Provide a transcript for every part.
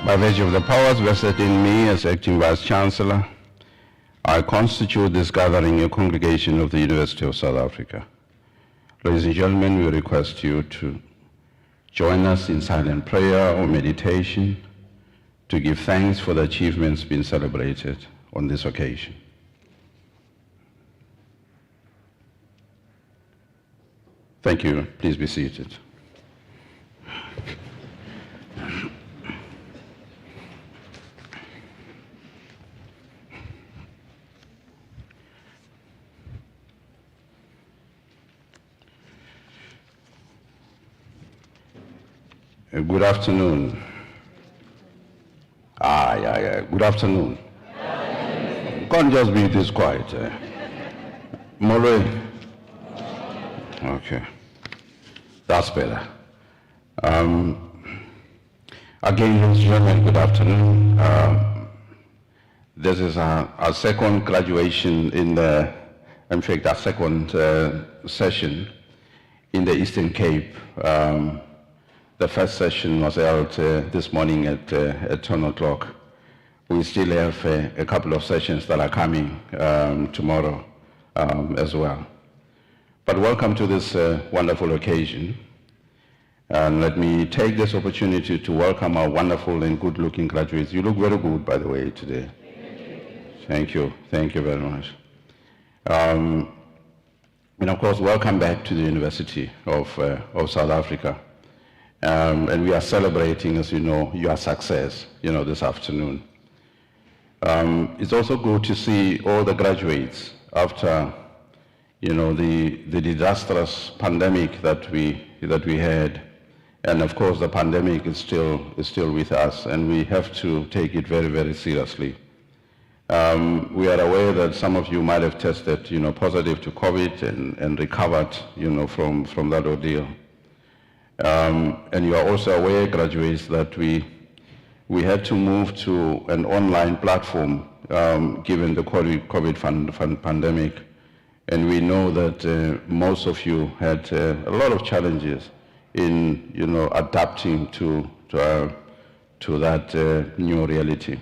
By virtue of the powers vested in me as acting Vice Chancellor, I constitute this gathering a congregation of the University of South Africa. Ladies and gentlemen, we request you to join us in silent prayer or meditation to give thanks for the achievements being celebrated on this occasion. Thank you. Please be seated. Good afternoon. Good afternoon. Can't just be this quiet. Mole. Okay. That's better. Again, ladies and gentlemen, good afternoon. This is our second graduation in fact, our second session in the Eastern Cape. The first session was held this morning at 10 o'clock. We still have a couple of sessions that are coming tomorrow as well. But welcome to this wonderful occasion. And let me take this opportunity to welcome our wonderful and good-looking graduates. You look very good, by the way, today. Thank you. Thank you very much. And of course, welcome back to the University of South Africa. And we are celebrating, as you know, your success, this afternoon. It's also good to see all the graduates after, the disastrous pandemic that we had. And of course, the pandemic is still with us, and we have to take it very, very seriously. We are aware that some of you might have tested, positive to COVID and recovered, from that ordeal. And you are also aware, graduates, that we had to move to an online platform given the COVID pandemic. And we know that most of you had a lot of challenges in, adapting to that new reality.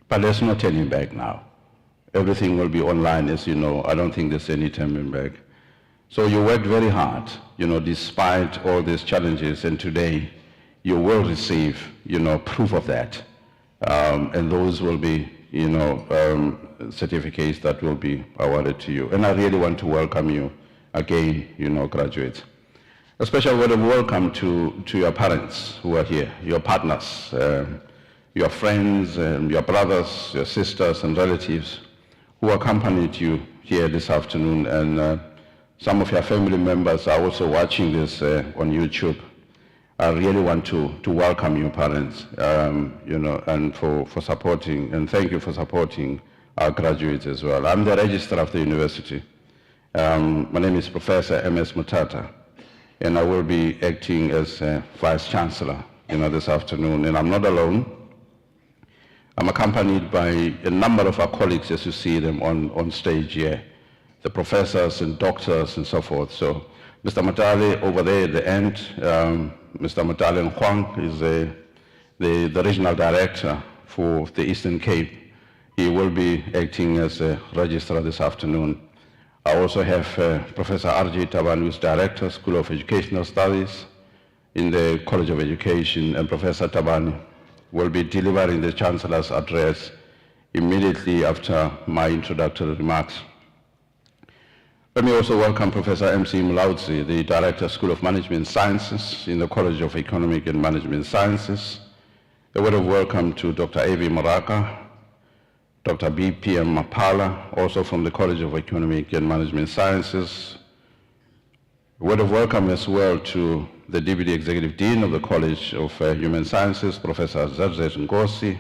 But there's no turning back now. Everything will be online, as you know. I don't think there's any turning back. So you worked very hard, despite all these challenges, and today you will receive, proof of that. And those will be, certificates that will be awarded to you. And I really want to welcome you again, graduates. A special word of welcome to your parents who are here, your partners, your friends, your brothers, your sisters and relatives who accompanied you here this afternoon. And some of your family members are also watching this on YouTube. I really want to welcome you, parents, and for supporting, and thank you for supporting our graduates as well. I'm the registrar of the university. My name is Professor M.S. Mutata, and I will be acting as Vice Chancellor, this afternoon. And I'm not alone. I'm accompanied by a number of our colleagues, as you see them on stage here, the professors and doctors and so forth. So Mr. Matale over there at the end, Mr. Matale Huang is the regional director for the Eastern Cape. He will be acting as a registrar this afternoon. I also have Professor R.J. Taban, who is Director, School of Educational Studies in the College of Education, and Professor Taban will be delivering the Chancellor's address immediately after my introductory remarks. Let me also welcome Professor M.C. Mulaudzi, the Director, School of Management Sciences in the College of Economic and Management Sciences. A word of welcome to Dr. A.V. Moraka, Dr. B.P.M. Mapala, also from the College of Economic and Management Sciences. A word of welcome as well to the Deputy Executive Dean of the College of Human Sciences, Professor Zadzet Ngosi,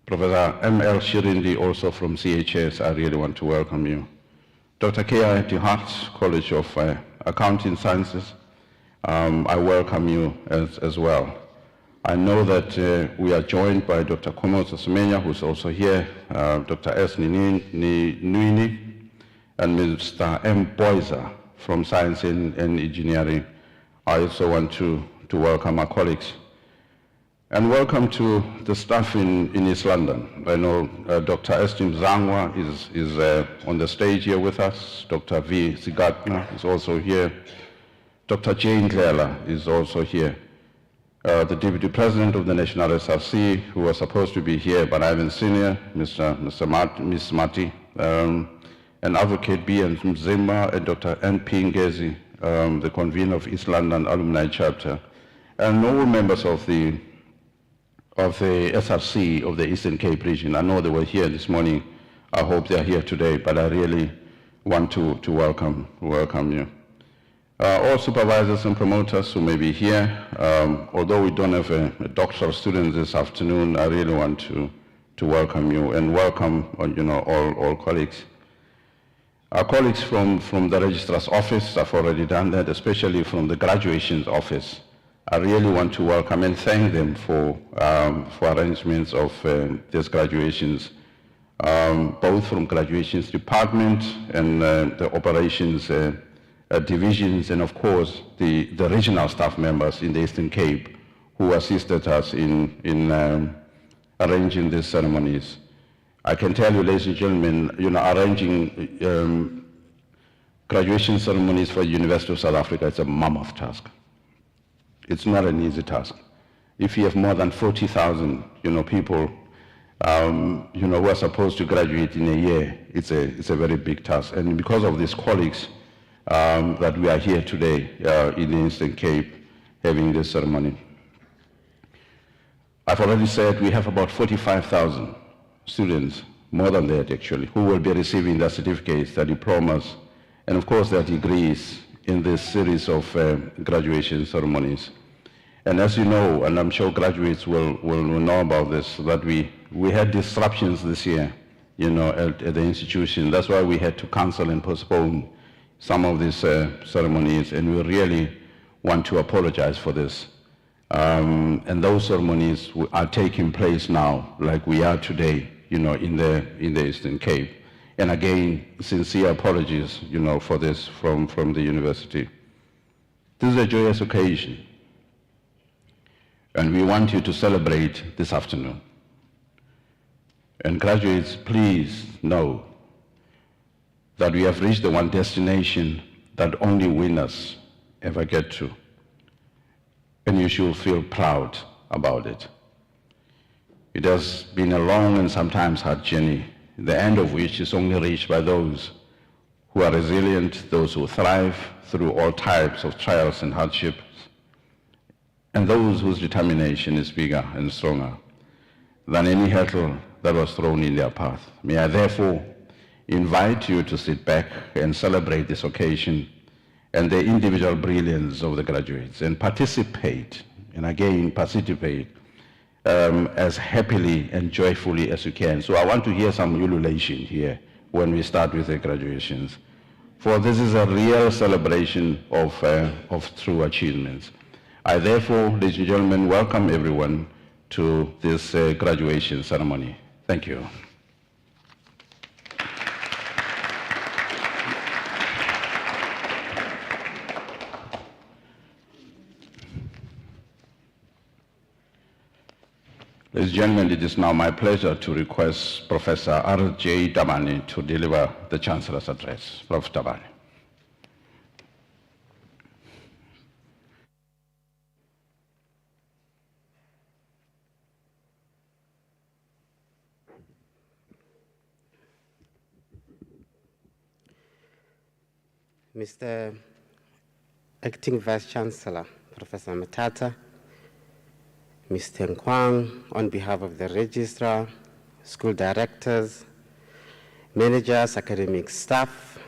Professor M.L. Shirindi, also from CHS. I really want to welcome you. Dr. K.I. Hart, College of Accounting Sciences, I welcome you as well. I know that we are joined by Dr. Komoso Semenya, who's also here, Dr. S. Nuini, and Mr. M. Boiser from Science and Engineering. I also want to welcome our colleagues. And welcome to the staff in East London. I know Dr. Estim Zangwa is on the stage here with us. Dr. V. Sigatna is also here. Dr. Jane Clela is also here. The Deputy President of the National SRC, who was supposed to be here, but I haven't seen her, Ms. Mati, and Advocate B. and Mzimba, and Dr. N.P. Ngezi, the convener of East London Alumni Chapter, and all members of the SRC of the Eastern Cape region. I know they were here this morning. I hope they're here today, but I really want to welcome you. All supervisors and promoters who may be here, although we don't have a doctoral student this afternoon, I really want to welcome you and welcome all colleagues. Our colleagues from the Registrar's Office have already done that, especially from the Graduations Office. I really want to welcome and thank them for arrangements of these graduations, both from Graduations Department and the Operations divisions, and of course the regional staff members in the Eastern Cape who assisted us in arranging these ceremonies. I can tell you, ladies and gentlemen, arranging graduation ceremonies for the University of South Africa is a mammoth task. It's not an easy task. If you have more than 40,000, people, who are supposed to graduate in a year, it's a very big task. And because of these colleagues that we are here today in the Eastern Cape having this ceremony. I've already said we have about 45,000 students, more than that actually, who will be receiving their certificates, their diplomas, and of course their degrees in this series of graduation ceremonies. And as you know, and I'm sure graduates will know about this, that we had disruptions this year, at the institution. That's why we had to cancel and postpone some of these ceremonies, and we really want to apologize for this. And those ceremonies are taking place now, like we are today, in the Eastern Cape. And again, sincere apologies, for this from the university. This is a joyous occasion, and we want you to celebrate this afternoon. And graduates, please know that we have reached the one destination that only winners ever get to. And you should feel proud about it. It has been a long and sometimes hard journey, the end of which is only reached by those who are resilient, those who thrive through all types of trials and hardships, and those whose determination is bigger and stronger than any hurdle that was thrown in their path. May I therefore invite you to sit back and celebrate this occasion and the individual brilliance of the graduates, and participate, and again participate, as happily and joyfully as you can. So I want to hear some ululation here when we start with the graduations, for this is a real celebration of true achievements. I therefore, ladies and gentlemen, welcome everyone to this graduation ceremony. Thank you. Ladies and gentlemen, it is now my pleasure to request Professor R.J. Damani to deliver the Chancellor's address. Prof. Damani. Mr. Acting Vice-Chancellor, Professor Matata, Mr. Nkwang, on behalf of the Registrar, school directors, managers, academic staff,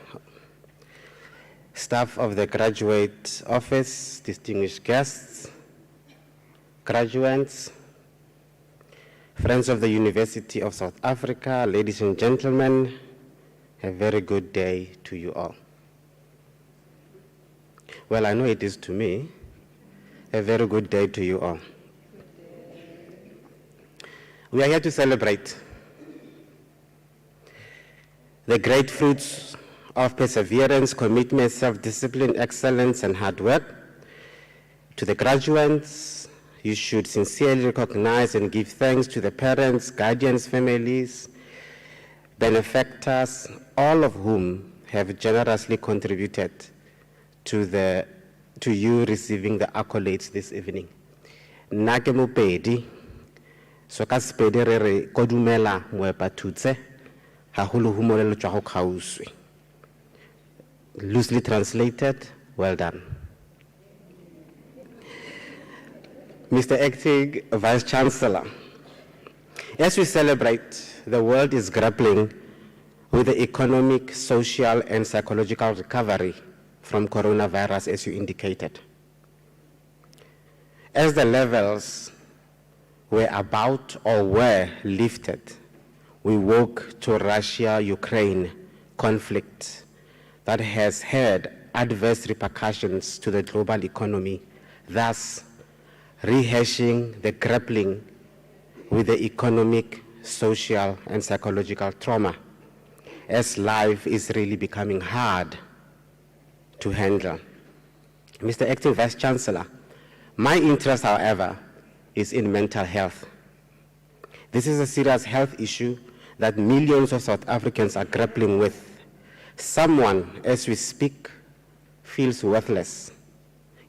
staff of the Graduate Office, distinguished guests, graduates, friends of the University of South Africa, ladies and gentlemen, a very good day to you all. Well, I know it is to me. A very good day to you all. We are here to celebrate the great fruits of perseverance, commitment, self-discipline, excellence, and hard work. To the graduates, you should sincerely recognize and give thanks to the parents, guardians, families, benefactors, all of whom have generously contributed to you receiving the accolades this evening. Nna ke Mopedi, so ka Sepedi re re kodumela moepathutse haholo ho molelo tswa go kgauswe. Loosely translated, well done. Mr. Acting Vice Chancellor, as we celebrate, the world is grappling with the economic, social, and psychological recovery from coronavirus, as you indicated. As the levels were about or were lifted, we woke to Russia-Ukraine conflict that has had adverse repercussions to the global economy, thus rehashing the grappling with the economic, social, and psychological trauma, as life is really becoming hard to handle. Mr. Acting Vice Chancellor, my interest, however, is in mental health. This is a serious health issue that millions of South Africans are grappling with. Someone, as we speak, feels worthless,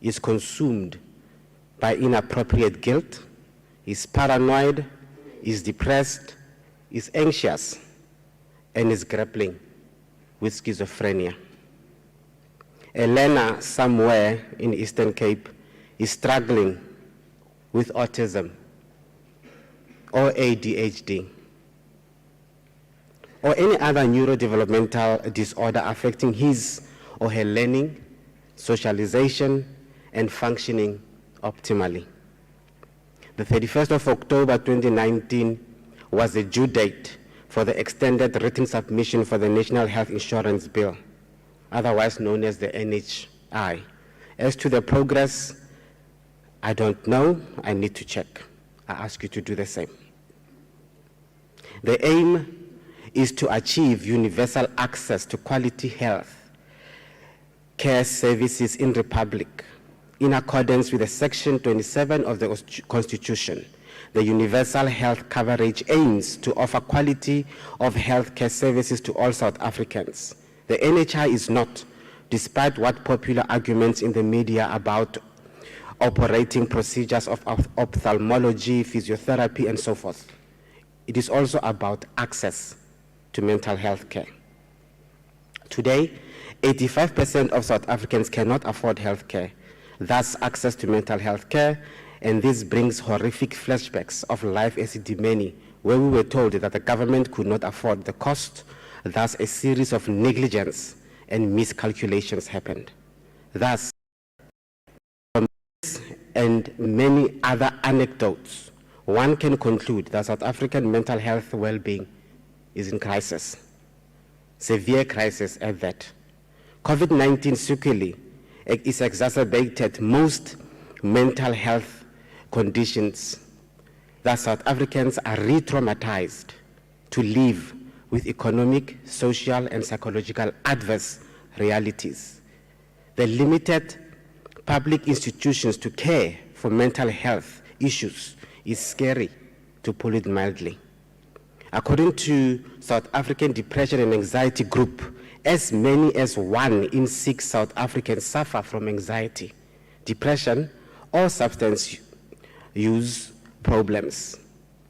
is consumed by inappropriate guilt, is paranoid, is depressed, is anxious, and is grappling with schizophrenia. A learner somewhere in Eastern Cape is struggling with autism or ADHD or any other neurodevelopmental disorder affecting his or her learning, socialization, and functioning optimally. The 31st of October 2019 was the due date for the extended written submission for the National Health Insurance Bill, otherwise known as the NHI. As to the progress, I don't know, I need to check. I ask you to do the same. The aim is to achieve universal access to quality health care services in the Republic in accordance with the Section 27 of the Constitution. The universal health coverage aims to offer quality of health care services to all South Africans. The NHI is not, despite what popular arguments in the media about operating procedures of ophthalmology, physiotherapy, and so forth. It is also about access to mental health care. Today, 85% of South Africans cannot afford health care, thus access to mental health care, and this brings horrific flashbacks of life as Idimeni, where we were told that the government could not afford the cost, thus a series of negligence and miscalculations happened. Thus, from this and many other anecdotes, one can conclude that South African mental health well-being is in crisis, severe crisis at that. COVID-19 sequelae is exacerbated most mental health conditions that South Africans are re-traumatized to live with economic, social, and psychological adverse realities. The limited public institutions to care for mental health issues is scary, to put it mildly. According to South African Depression and Anxiety Group, as many as 1 in 6 South Africans suffer from anxiety, depression, or substance use problems.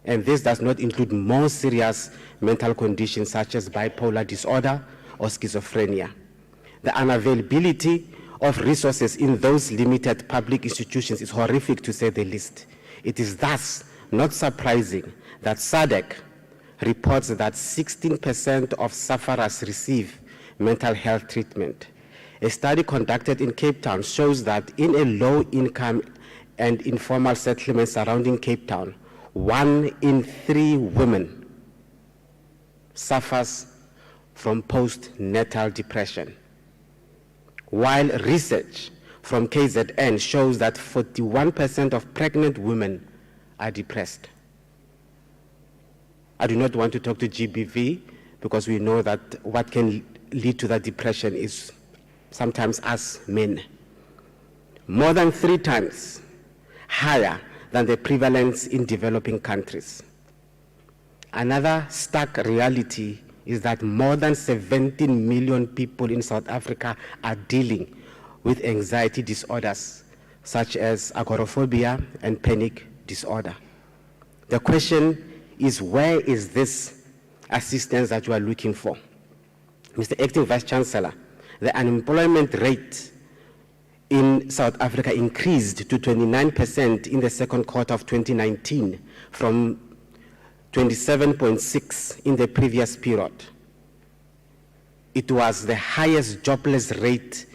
And this does not include more serious mental conditions such as bipolar disorder or schizophrenia. The unavailability of resources in those limited public institutions is horrific, to say the least. It is thus not surprising that SADC reports that 16% of sufferers receive mental health treatment. A study conducted in Cape Town shows that in a low-income and informal settlement surrounding Cape Town, 1 in 3 women suffers from postnatal depression, while research from KZN shows that 41% of pregnant women are depressed. I do not want to talk to GBV because we know that what can lead to that depression is sometimes us men. More than 3 times higher than the prevalence in developing countries. Another stark reality is that more than 17 million people in South Africa are dealing with anxiety disorders such as agoraphobia and panic disorder. The question is, where is this assistance that you are looking for? Mr. Acting Vice Chancellor, the unemployment rate in South Africa increased to 29% in the second quarter of 2019 from 27.6 in the previous period. It was the highest jobless rate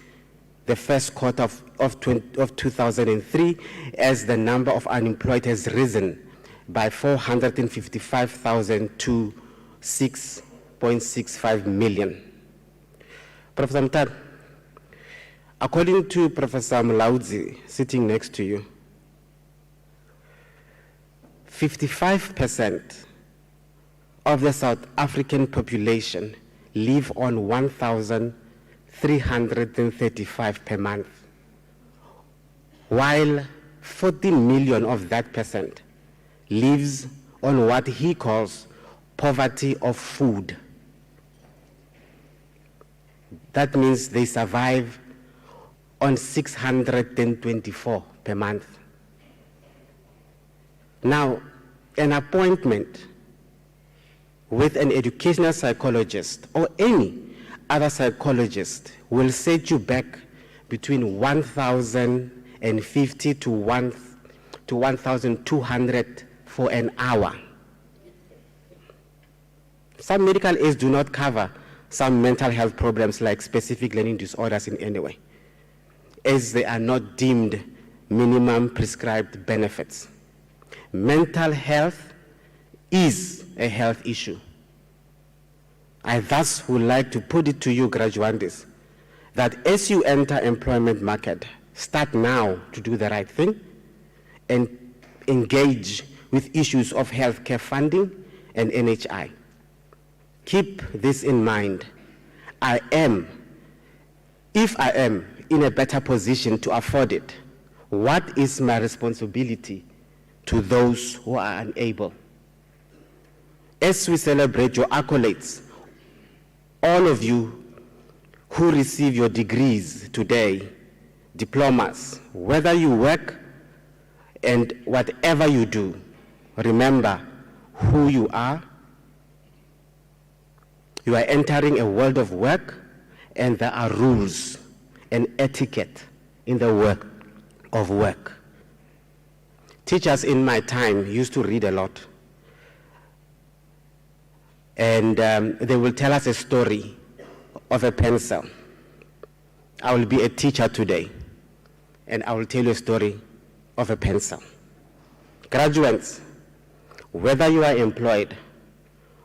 the first quarter of 2003, as the number of unemployed has risen by 455,000 to 6.65 million. Professor Mtar, according to Professor Mlaudzi, sitting next to you, 55% of the South African population live on 1,335 per month, while 14 million of that percent lives on what he calls poverty of food. That means they survive on 624 per month. Now, an appointment with an educational psychologist or any other psychologist will set you back between 1,050 to 1,200 for an hour. Some medical aids do not cover some mental health problems like specific learning disorders in any way, as they are not deemed minimum prescribed benefits. Mental health is a health issue. I thus would like to put it to you, graduantes, that as you enter employment market, start now to do the right thing and engage with issues of healthcare funding and NHI. Keep this in mind. If I am in a better position to afford it, what is my responsibility to those who are unable? As we celebrate your accolades, all of you who receive your degrees today, diplomas, whether you work and whatever you do, remember who you are. You are entering a world of work, and there are rules and etiquette in the work of work. Teachers in my time used to read a lot. And they will tell us a story of a pencil. I will be a teacher today, and I will tell you a story of a pencil. Graduates, whether you are employed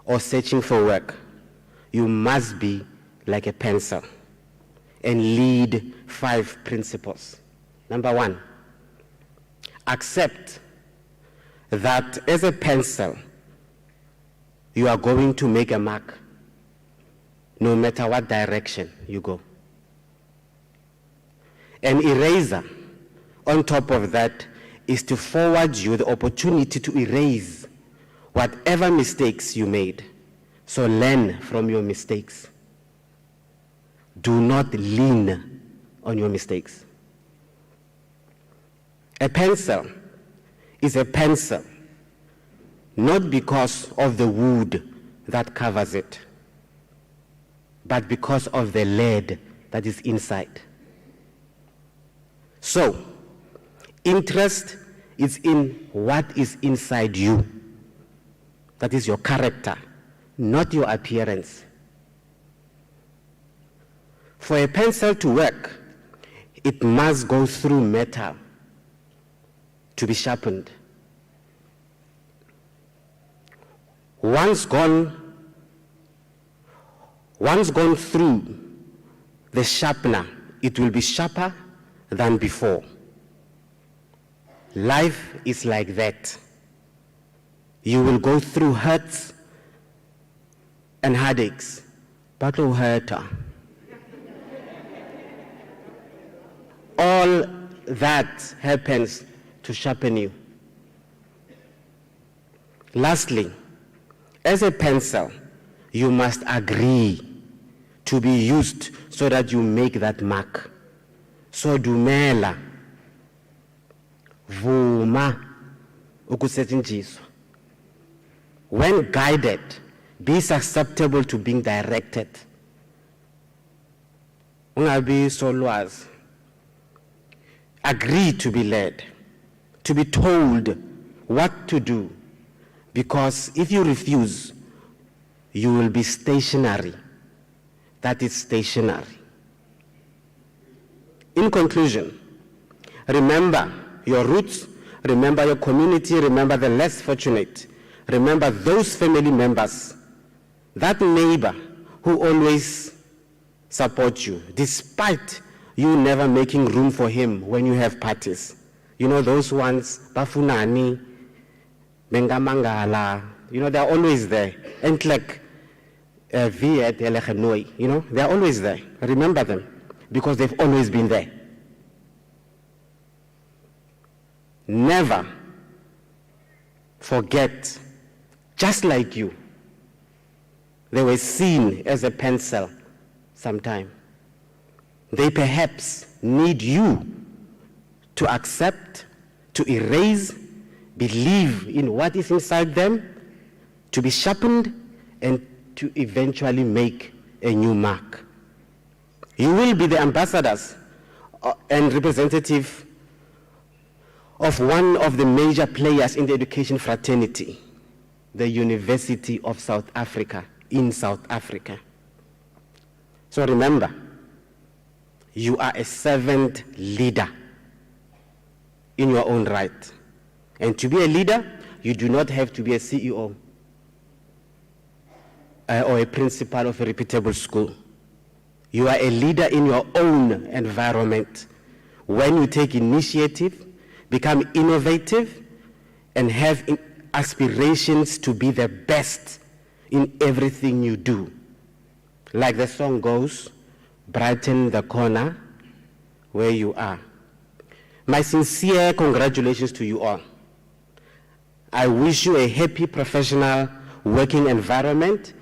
or searching for work, you must be like a pencil and lead 5 principles. Number 1, accept that as a pencil, you are going to make a mark no matter what direction you go. An eraser, on top of that, is to forward you the opportunity to erase whatever mistakes you made. So learn from your mistakes. Do not lean on your mistakes. A pencil is a pencil, not because of the wood that covers it, but because of the lead that is inside. So, interest is in what is inside you. That is your character, not your appearance. For a pencil to work, it must go through metal to be sharpened. Once gone through the sharpener, it will be sharper than before. Life is like that. You will go through hurts and headaches, but no hurt. All that happens to sharpen you. Lastly, as a pencil, you must agree to be used so that you make that mark. So dumela, vuma, ukusetshenziswa. When guided, be susceptible to being directed. Ungabi solwazi. Agree to be led, to be told what to do, because if you refuse, you will be stationary. That is stationary. In conclusion, remember your roots, remember your community, remember the less fortunate, remember those family members, that neighbor who always supports you, despite you never making room for him when you have parties. You know, those ones, bafunani, bengamangala, you know, they're always there. And like, you know, they're always there. Remember them, because they've always been there. Never forget, just like you, they were seen as a pencil sometime. They perhaps need you to accept, to erase, believe in what is inside them, to be sharpened, and to eventually make a new mark. You will be the ambassadors and representative of one of the major players in the education fraternity, the University of South Africa, in South Africa. So remember, you are a servant leader in your own right. And to be a leader, you do not have to be a CEO or a principal of a reputable school. You are a leader in your own environment. When you take initiative, become innovative, and have aspirations to be the best in everything you do. Like the song goes, brighten the corner where you are. My sincere congratulations to you all. I wish you a happy professional working environment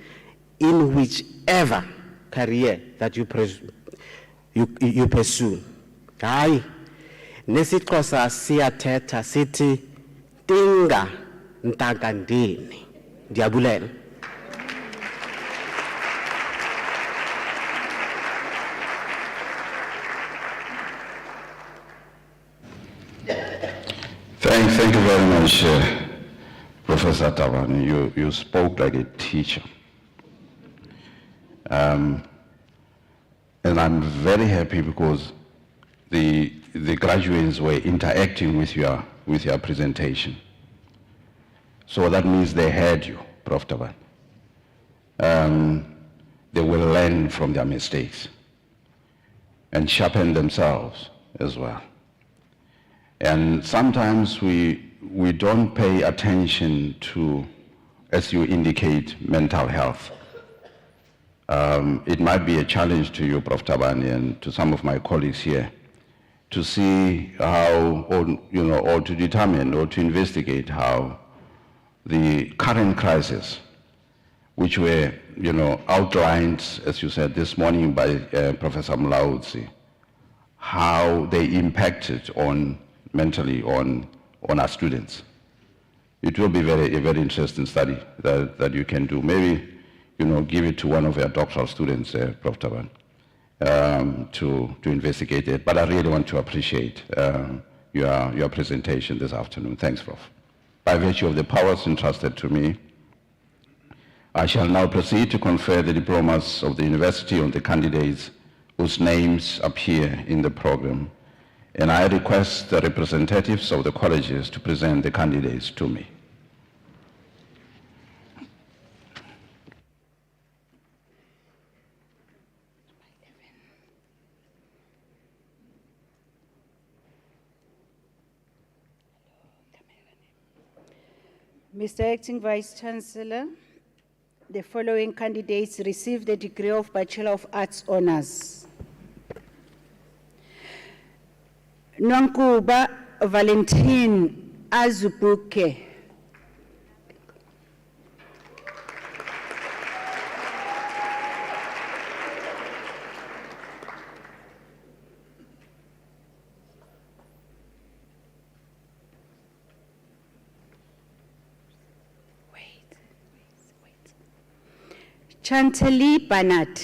in whichever career that you pursue. Hayi, nesixhosa siyathetha sithi tinga ntakandini. Ndiyabulela. Thank you very much, Professor Tabani. You spoke like a teacher. And I'm very happy because the graduates were interacting with your presentation. So that means they heard you, Prof. Tabani. They will learn from their mistakes and sharpen themselves as well. And sometimes we don't pay attention to, as you indicate, mental health. It might be a challenge to you, Prof. Tabani, and to some of my colleagues here, to see how, or to determine or to investigate how the current crisis, which were, outlined, as you said this morning by Professor Mlaudzi, how they impacted mentally on our students. It will be a very interesting study that you can do. Maybe, give it to one of your doctoral students, Prof. Taban, to investigate it. But I really want to appreciate your presentation this afternoon. Thanks, Prof. By virtue of the powers entrusted to me, I shall now proceed to confer the diplomas of the university on the candidates whose names appear in the program. And I request the representatives of the colleges to present the candidates to me. Mr. Acting Vice-Chancellor, the following candidates received the degree of Bachelor of Arts Honours. Nwankuba Valentine Azubuke. Chancellor Bernard.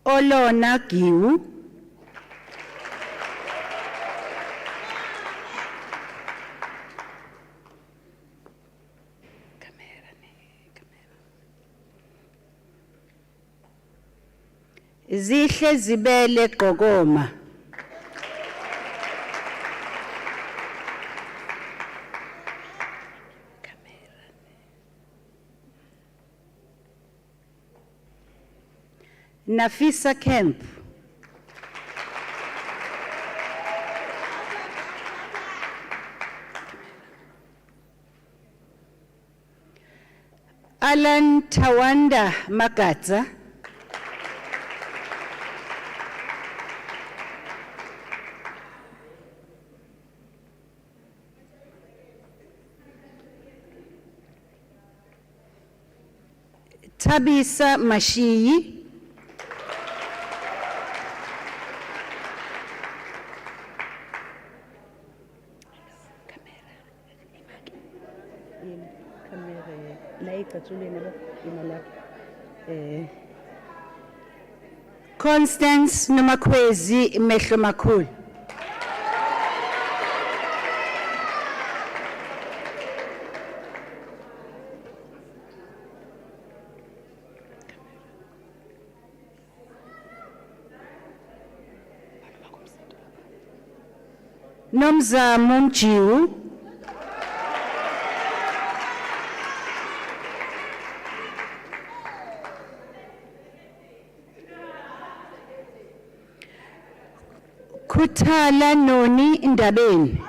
Olona Giu. Zihle Zibele Gogoma. Nafisa Kemp. Alan Tawanda Magatsa. Tabisa Mashiyi. Constance Nomakwezi Mehlomakul. Nomza Mumjiu. Kuthala Noni Ndabeni.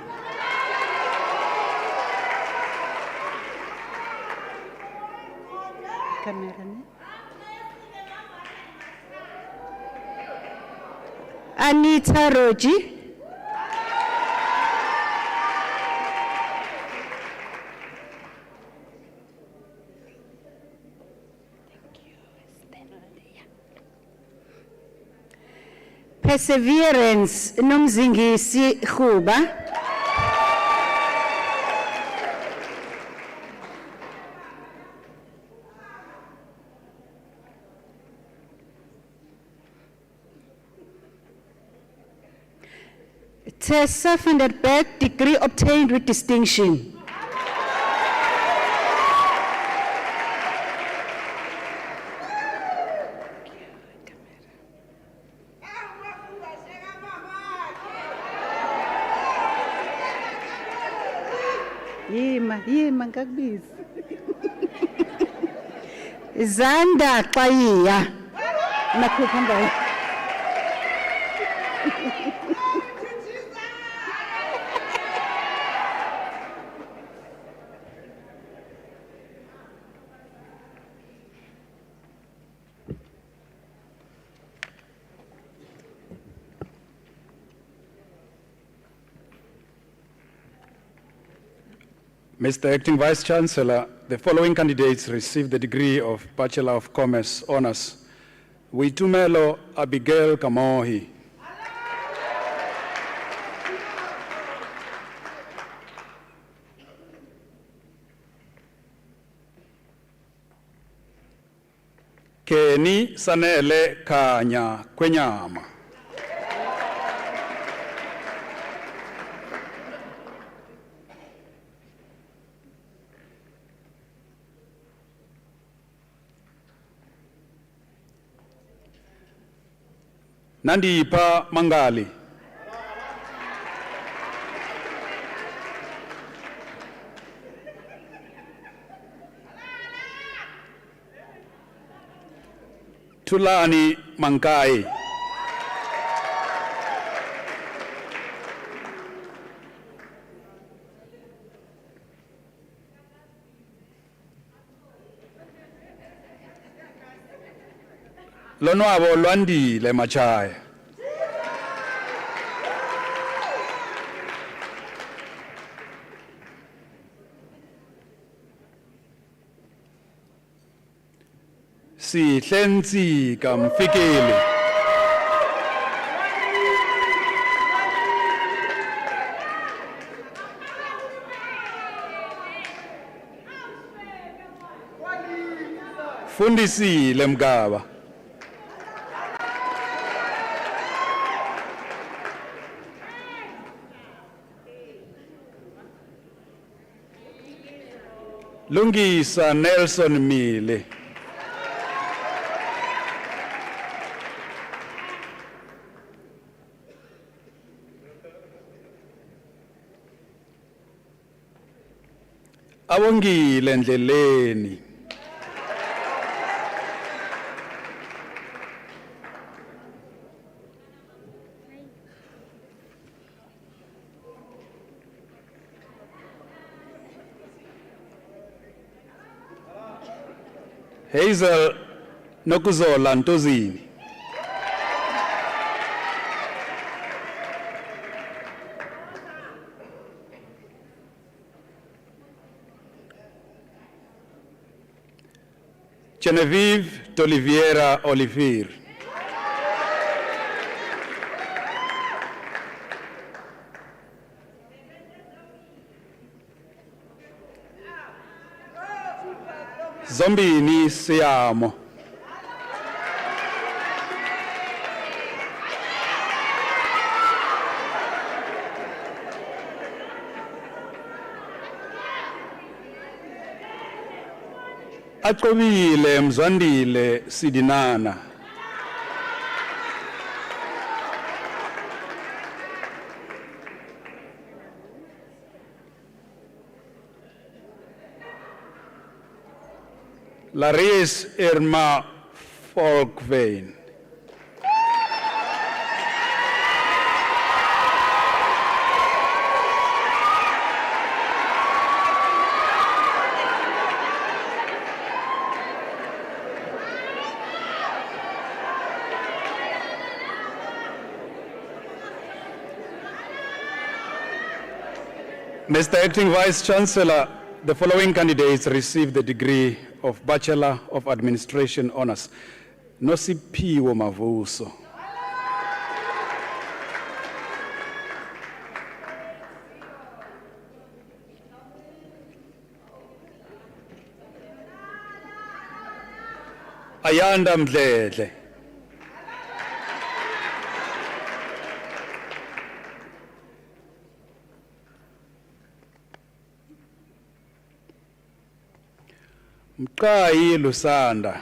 Anita Roji. Perseverance Nomzingisi Huba. Tessa van der Berg, degree obtained with distinction. Yima ngakubisi. Zanda Xayiya. Nakhupha ndawo. Mr. Acting Vice Chancellor, the following candidates received the degree of Bachelor of Commerce Honours. Witumelo Abigail Kamohi. Keni Sanele Kanya Kwenyama. Nandipa Mangali. Tulani Mankai. Lonwabo Lwandile Machaya. Sihlenzi Kamfikile. Fundisile Mgaba. Lungisa Nelson Mile. Awongile Ndleleni. Hazel Nokuzola Ntozini. Genevieve Toliviera Olivier. Zombini Siamo. Aqobile Mzwandile Sidinana. Laris Irma Folkvein. Mr. Acting Vice Chancellor, the following candidates received the degree of Bachelor of Administration Honours. Nosiphiwo Mavuso. Ayanda Mdledle. Mqayi Lusanda.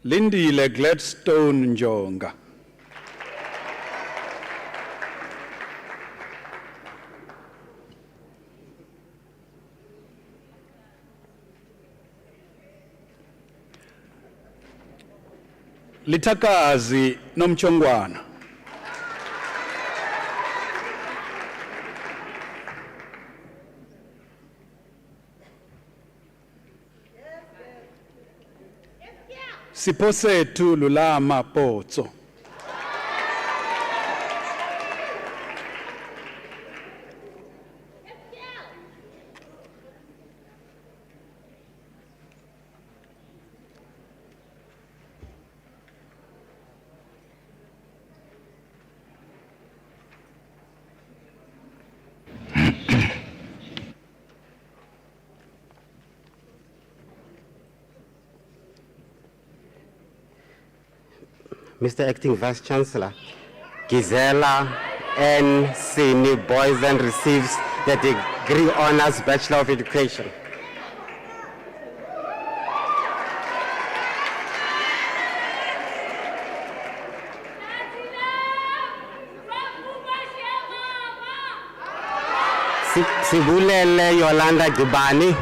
Lindile Gladstone Njonga. Litakazi Nomchongwana. Siposethu Lulama Potso. Mr. Acting Vice Chancellor, Gizela N. Sini Boysen receives the degree Honours Bachelor of Education. Sibulele Yolanda Gibani.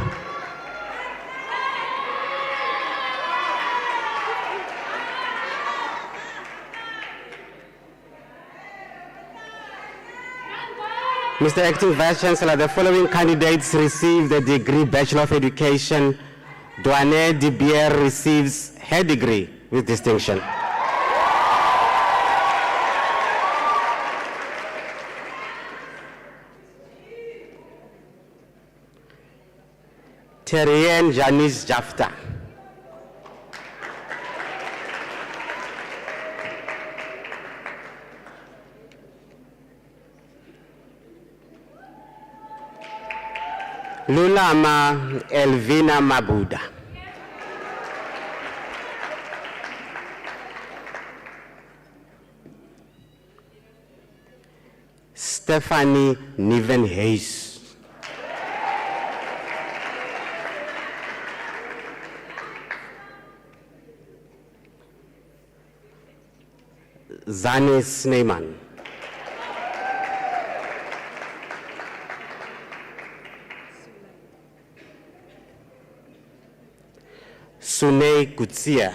Mr. Acting Vice Chancellor, the following candidates receive the degree Bachelor of Education. Douane Dibier receives her degree with distinction. Terrien Janice Jafta. Lulama Elvina Mabuda. Stephanie Niven Hayes. Zane Sneeman. Sunay Gutsia.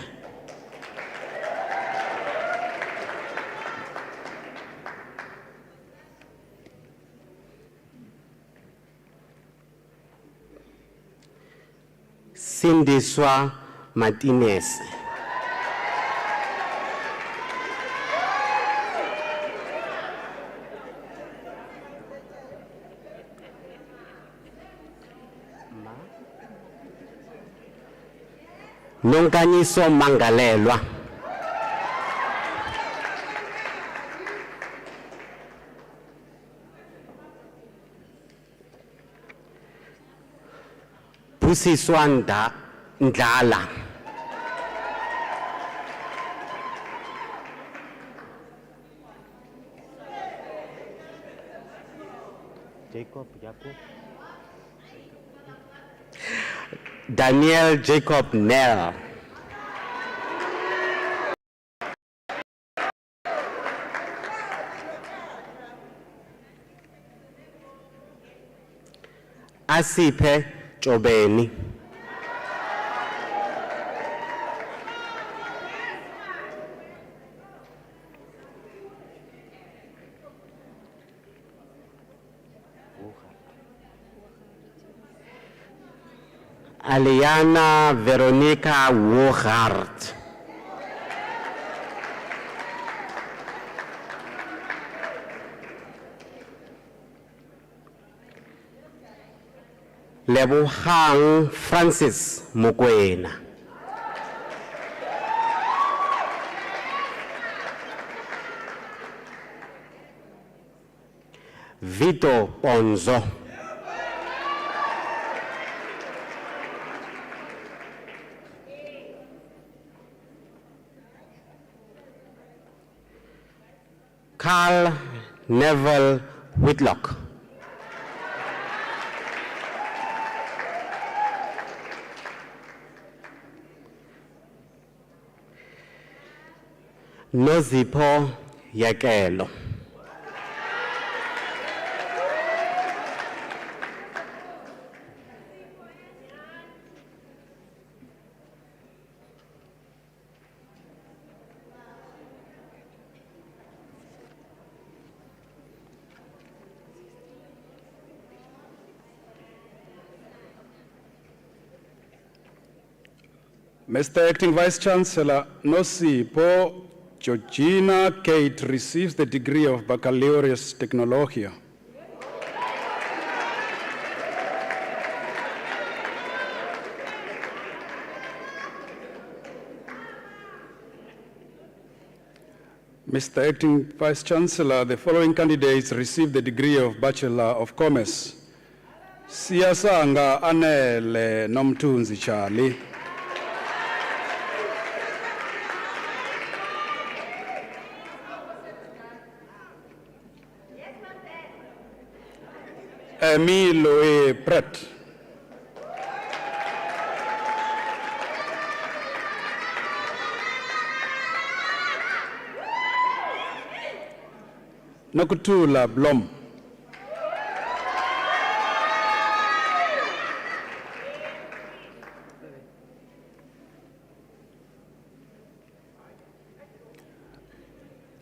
Sindiswa Martinez. Nonkanyiso Mangalelwa. Pusiswanda Ndlala. Daniel Jacob Nell. Asiphe Jobeni. Aliana Veronica Wohart. Lebohang Francis Mokoena. Vito Ponzo. Carl Neville Whitlock. Nozipho Yakelo. Mr. Acting Vice Chancellor, Nosipho Georgina Kate receives the degree of Baccalaureus Technologia. Mr. Acting Vice Chancellor, the following candidates receive the degree of Bachelor of Commerce. Siyasanga Anele Nomtunzi Charlie. Emile Pratt. Nokutula Blom.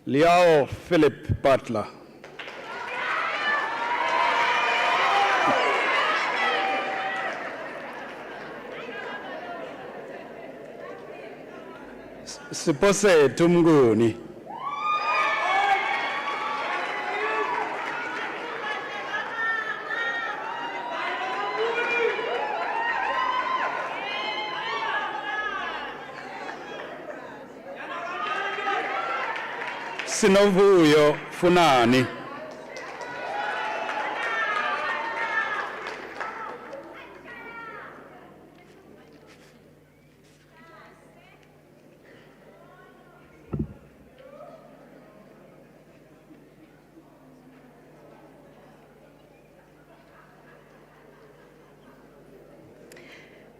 Liao Philip Butler. Sipose Tumguni. Sinovuyo Funani.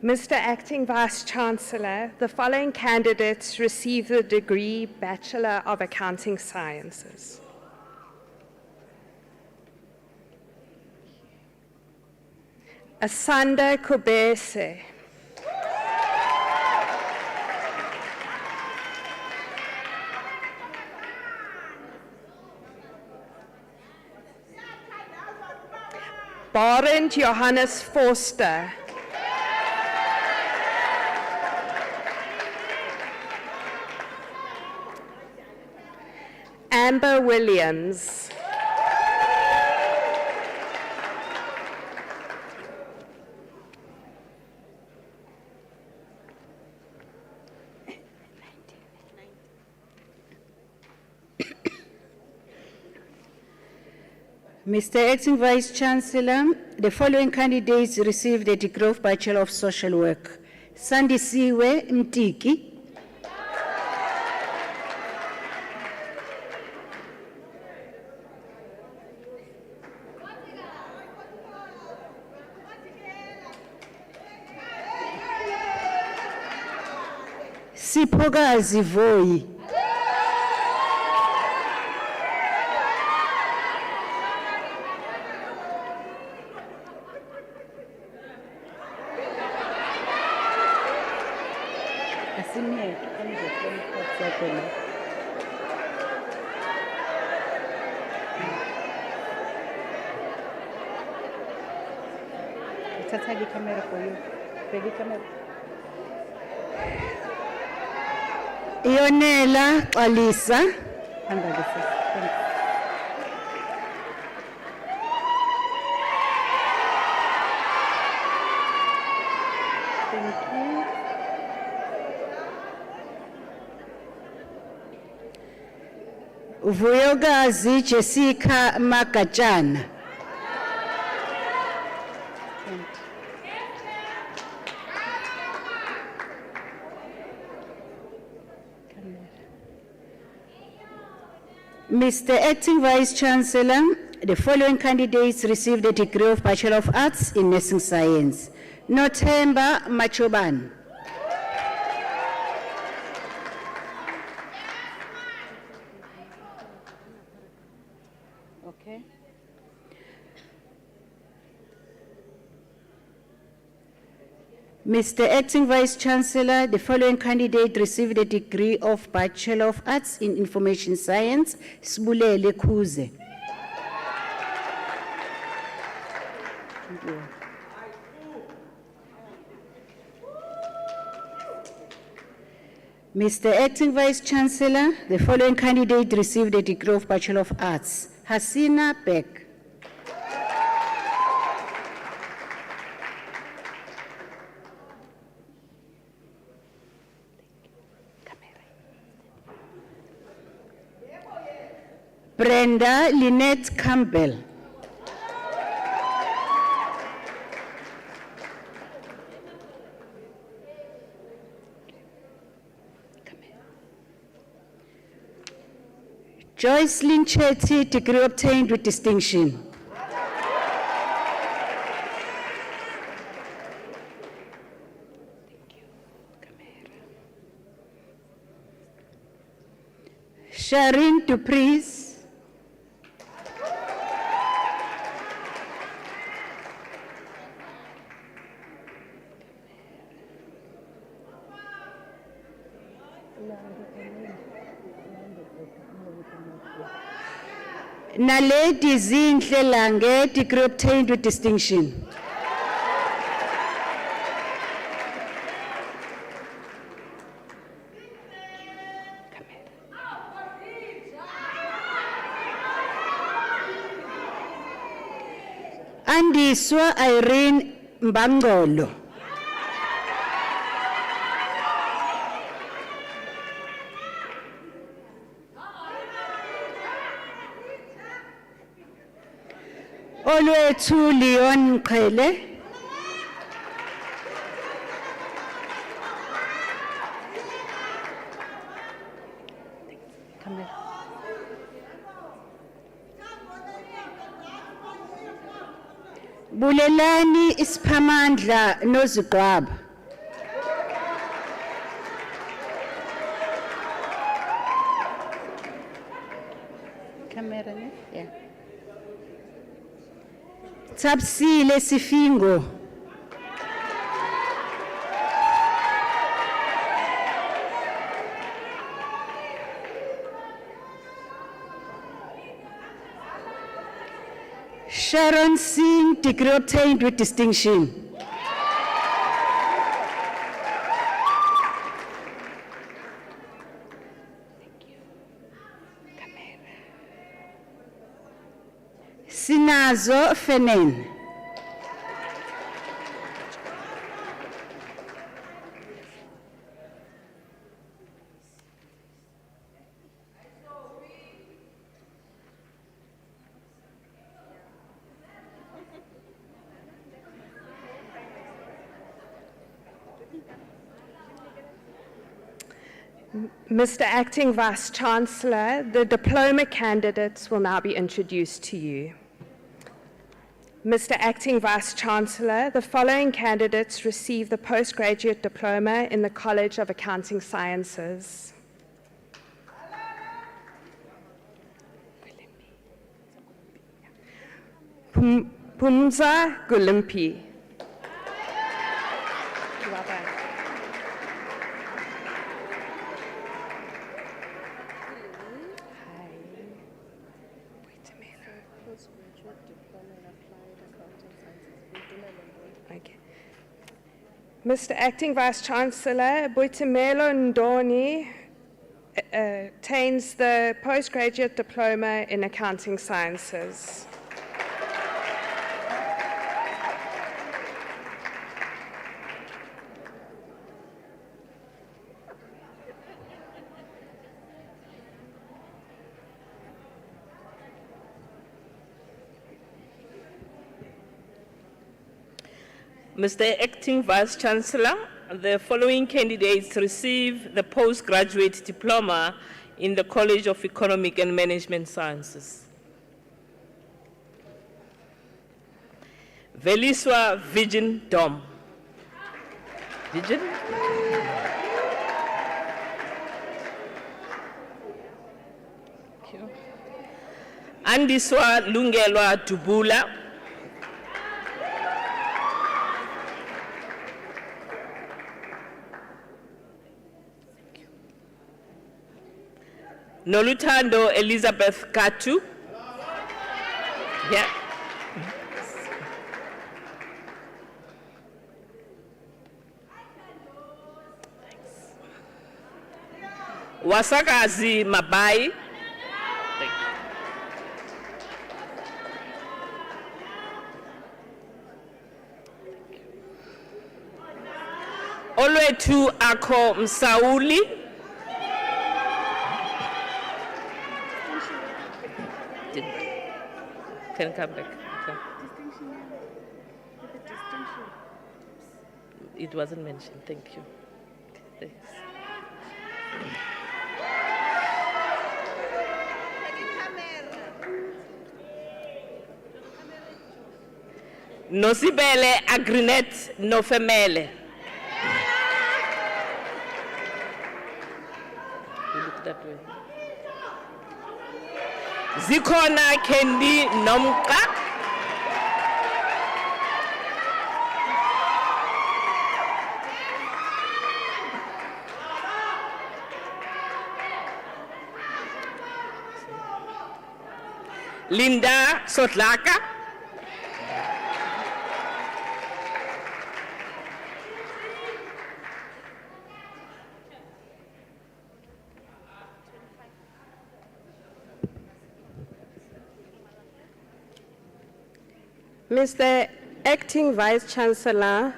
Mr. Acting Vice-Chancellor, the following candidates receive the degree Bachelor of Accounting Sciences. Asanda Kubese. Barend Johannes Forster. Amber Williams. Mr. Acting Vice-Chancellor, the following candidates received the degree of Bachelor of Social Work. Sandisiwe Mtiki. Siphokazi Voyi. Thatha the camera for you. Ready camera. Ionela Alisa. Thank you. Vuyokazi Jessica Magajana. Mr. Acting Vice-Chancellor, the following candidates received the degree of Bachelor of Arts in Nursing Science. Nothemba Machoban. Okay. Mr. Acting Vice-Chancellor, the following candidate received a degree of Bachelor of Arts in Information Science, Sibulele Kuze. Thank you. Mr. Acting Vice-Chancellor, the following candidate received a degree of Bachelor of Arts, Hasina Beck. Brenda Lynette Campbell. Joycelyn Chetty, degree obtained with distinction. Sharon Dupris. Naledi Zinhle Lange, degree obtained with distinction. Andiswa Irene Mbangolo. Olwethu Leon Mqhele. Bulelani Isiphamandla Nozigwaba. camera, ne? Yeah. Tsapsile Sifingo. Sharon Singh, degree obtained with distinction. Sinazo Fenen. Mr. Acting Vice-Chancellor, the diploma candidates will now be introduced to you. Mr. Acting Vice-Chancellor, the following candidates receive the postgraduate diploma in the College of Accounting Sciences. Pumza Gulimpi. Okay. Mr. Acting Vice-Chancellor, Boitumelo Ndoni attains the postgraduate diploma in Accounting Sciences. Mr. Acting Vice-Chancellor, the following candidates receive the postgraduate diploma in the College of Economic and Management Sciences. Veliswa Virgin Dom. Virgin? Thank you. Andiswa Lungelwa Dubula. Nolutando Elizabeth Katu. Yeah. Wasakazi Mabai. Olwetu Ako Msauli. Can come back. Come. It wasn't mentioned. Thank you. Thanks. Nosibele Agrinet Nofemele. You look that way. Zikona Kendi Nomka. Linda Sotlaka. Mr. Acting Vice-Chancellor,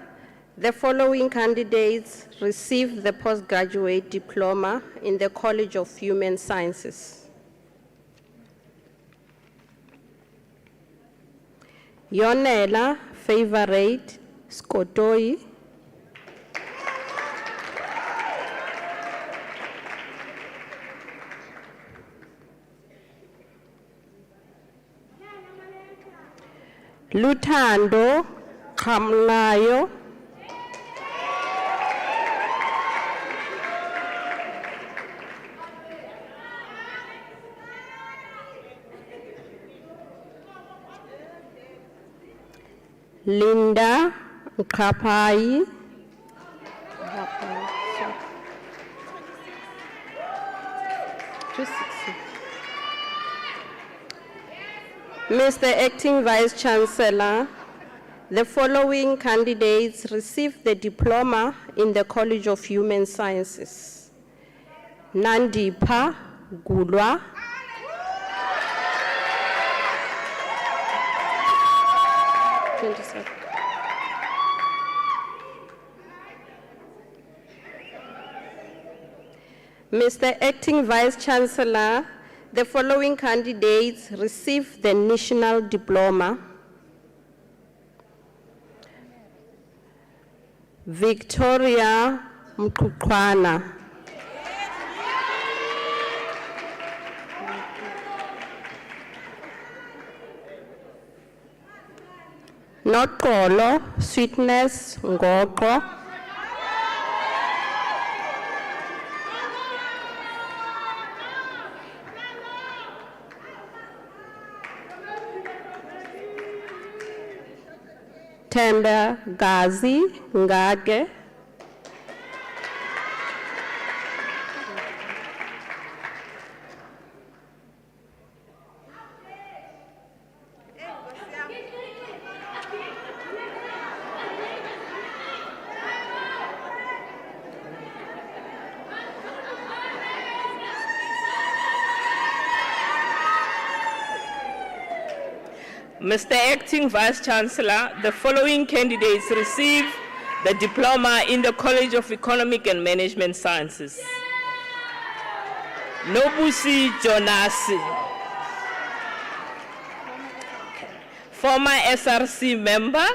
the following candidates received the postgraduate diploma in the College of Human Sciences. Yonela Favorite Skotoi. Lutando Kamlayo. Linda Mkapai. Mr. Acting Vice Chancellor, the following candidates received the diploma in the College of Human Sciences. Nandipa Gulwa. Mr. Acting Vice Chancellor, the following candidates received the national diploma. Victoria Mkukwana. Nokolo Sweetness Ngoko. Temba Gazi Ngage. Mr. Acting Vice Chancellor, the following candidates receive the diploma in the College of Economic and Management Sciences. Nobusi Jonasi, former SRC member.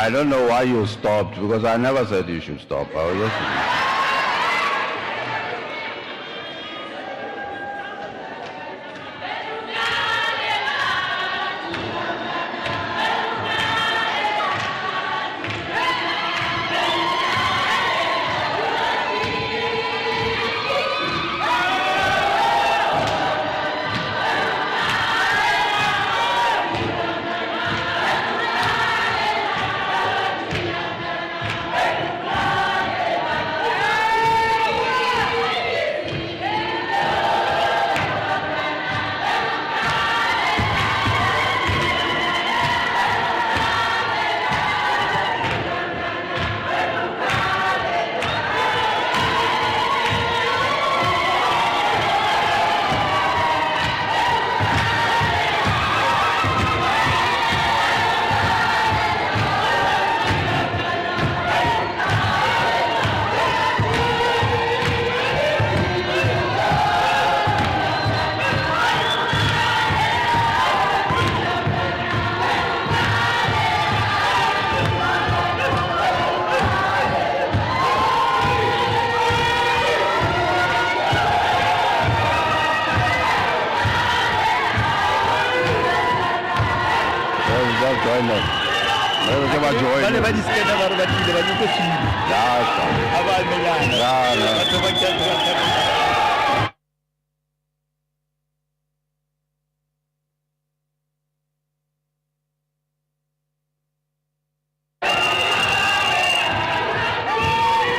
I don't know why you stopped, because I never said you should stop. I was just...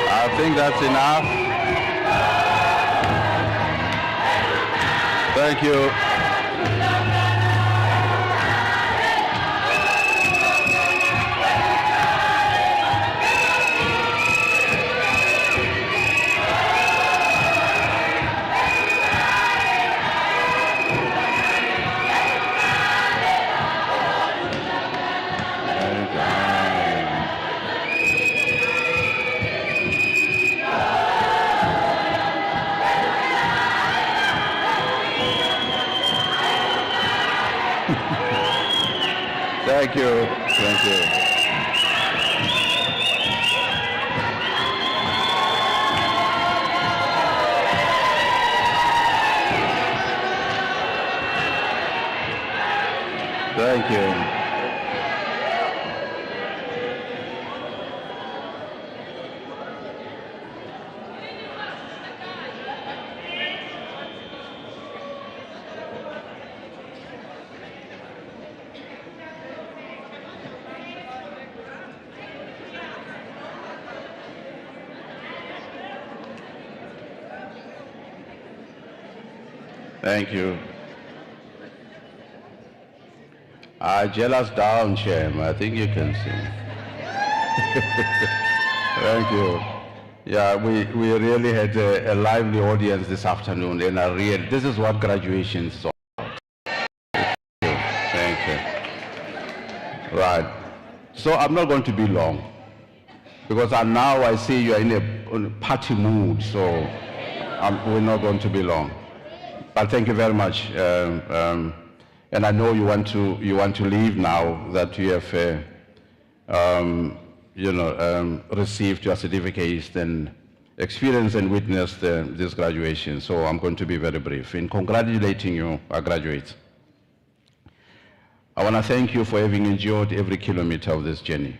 I think that's enough. Thank you. Thank you. Thank you. Thank you. Thank you. Gel us down, Chairman. I think you can see. Thank you. Yeah, we really had a lively audience this afternoon, and this is what graduation is all about. Thank you. Right. So I'm not going to be long, because now I see you are in a party mood, so we're not going to be long. But thank you very much, and I know you want to leave now that you have received your certificates and experienced and witnessed this graduation. So I'm going to be very brief in congratulating you, our graduates. I want to thank you for having endured every kilometer of this journey.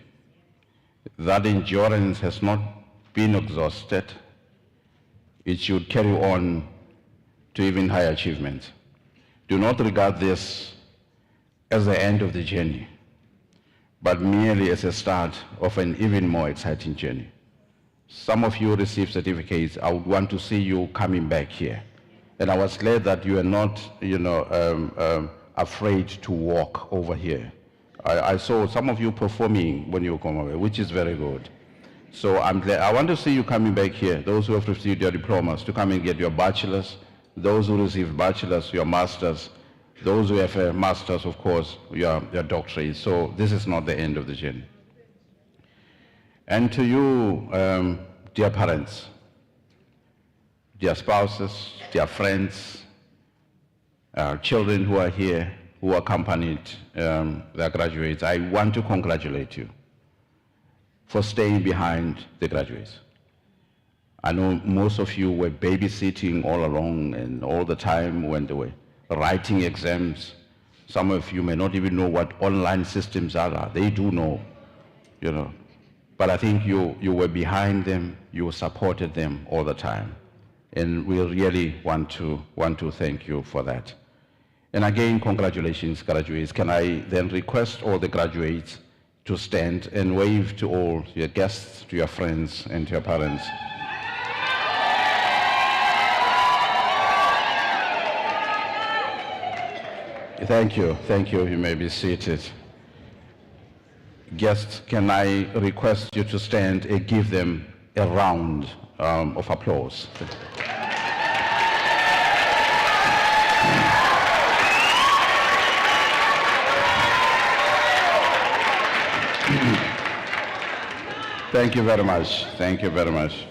That endurance has not been exhausted. It should carry on to even higher achievements. Do not regard this as the end of the journey, but merely as a start of an even more exciting journey. Some of you received certificates. I would want to see you coming back here. And I was glad that you are not, afraid to walk over here. I saw some of you performing when you come over, which is very good. So I'm glad. I want to see you coming back here, those who have received your diplomas, to come and get your bachelor's, those who received bachelor's, your master's, those who have a master's, of course, your doctorate. So this is not the end of the journey. And to you, dear parents, dear spouses, dear friends, children who are here, who accompanied their graduates, I want to congratulate you. for staying behind the graduates. I know most of you were babysitting all along and all the time when they were writing exams. Some of you may not even know what online systems are. They do know, you know. But I think you were behind them, you supported them all the time. And we really want to thank you for that. And again, congratulations, graduates. Can I then request all the graduates to stand and wave to all your guests, to your friends, and to your parents. Thank you, you may be seated. Guests, can I request you to stand and give them a round of applause. Thank you very much. Thank you very much.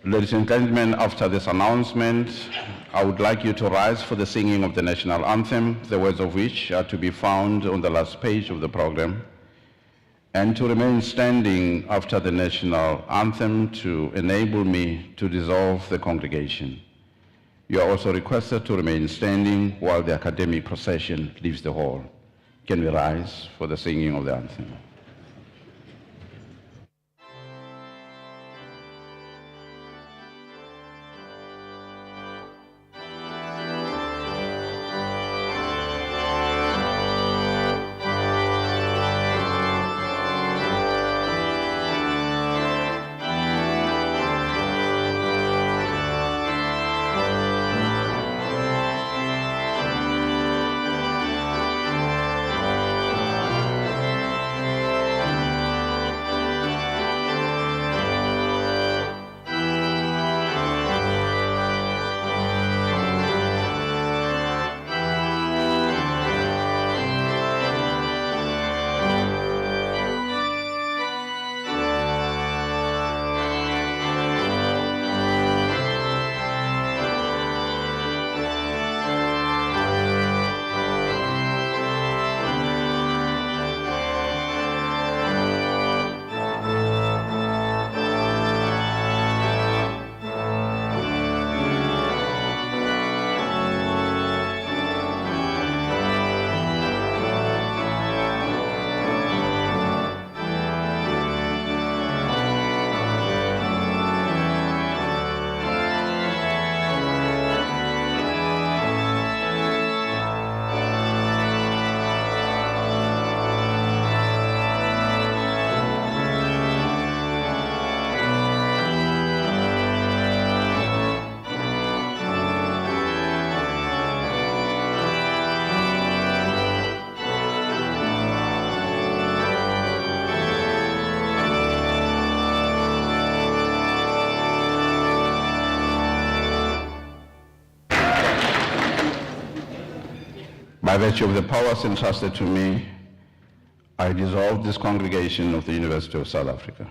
Ladies and gentlemen, after this announcement, I would like you to rise for the singing of the national anthem, the words of which are to be found on the last page of the program, and to remain standing after the national anthem to enable me to dissolve the congregation. You are also requested to remain standing while the academic procession leaves the hall. Can we rise for the singing of the anthem? By virtue of the powers entrusted to me, I dissolve this congregation of the University of South Africa.